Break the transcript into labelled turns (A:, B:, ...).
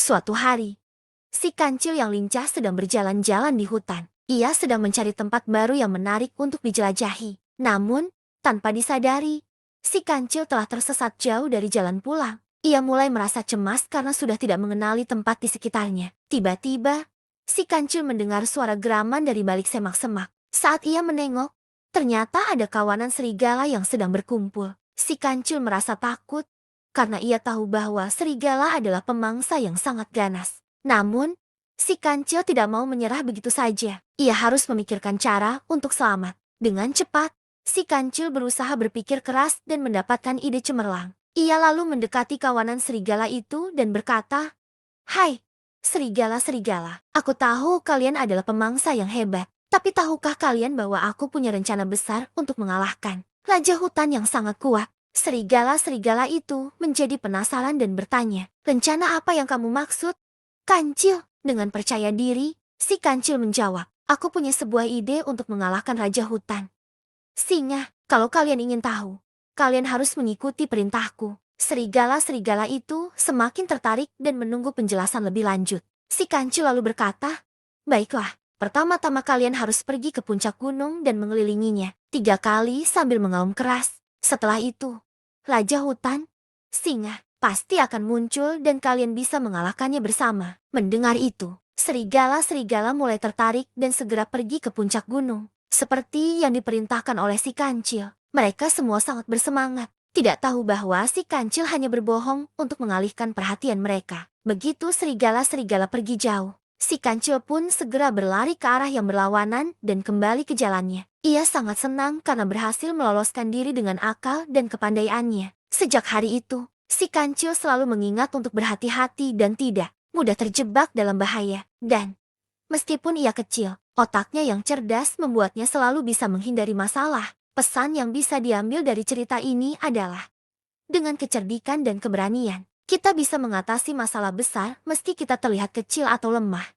A: Suatu hari, si kancil yang lincah sedang berjalan-jalan di hutan. Ia sedang mencari tempat baru yang menarik untuk dijelajahi. Namun, tanpa disadari, si kancil telah tersesat jauh dari jalan pulang. Ia mulai merasa cemas karena sudah tidak mengenali tempat di sekitarnya. Tiba-tiba, si kancil mendengar suara geraman dari balik semak-semak. Saat ia menengok, ternyata ada kawanan serigala yang sedang berkumpul. Si kancil merasa takut karena ia tahu bahwa serigala adalah pemangsa yang sangat ganas. Namun, si kancil tidak mau menyerah begitu saja. Ia harus memikirkan cara untuk selamat. Dengan cepat, si kancil berusaha berpikir keras dan mendapatkan ide cemerlang. Ia lalu mendekati kawanan serigala itu dan berkata, "Hai, serigala-serigala, aku tahu kalian adalah pemangsa yang hebat. Tapi tahukah kalian bahwa aku punya rencana besar untuk mengalahkan raja hutan yang sangat kuat?" Serigala-serigala itu menjadi penasaran dan bertanya, "Rencana apa yang kamu maksud, Kancil?" Dengan percaya diri, si kancil menjawab, "Aku punya sebuah ide untuk mengalahkan raja hutan. Singa, kalau kalian ingin tahu, kalian harus mengikuti perintahku." Serigala-serigala itu semakin tertarik dan menunggu penjelasan lebih lanjut. Si kancil lalu berkata, "Baiklah, pertama-tama kalian harus pergi ke puncak gunung dan mengelilinginya 3 kali sambil mengaum keras. Setelah itu, raja hutan, singa, pasti akan muncul dan kalian bisa mengalahkannya bersama." Mendengar itu, serigala-serigala mulai tertarik dan segera pergi ke puncak gunung. Seperti yang diperintahkan oleh si kancil, mereka semua sangat bersemangat. Tidak tahu bahwa si kancil hanya berbohong untuk mengalihkan perhatian mereka. Begitu serigala-serigala pergi jauh, si kancil pun segera berlari ke arah yang berlawanan dan kembali ke jalannya. Ia sangat senang karena berhasil meloloskan diri dengan akal dan kepandaiannya. Sejak hari itu, si kancil selalu mengingat untuk berhati-hati dan tidak mudah terjebak dalam bahaya. Dan meskipun ia kecil, otaknya yang cerdas membuatnya selalu bisa menghindari masalah. Pesan yang bisa diambil dari cerita ini adalah, dengan kecerdikan dan keberanian, kita bisa mengatasi masalah besar meski kita terlihat kecil atau lemah.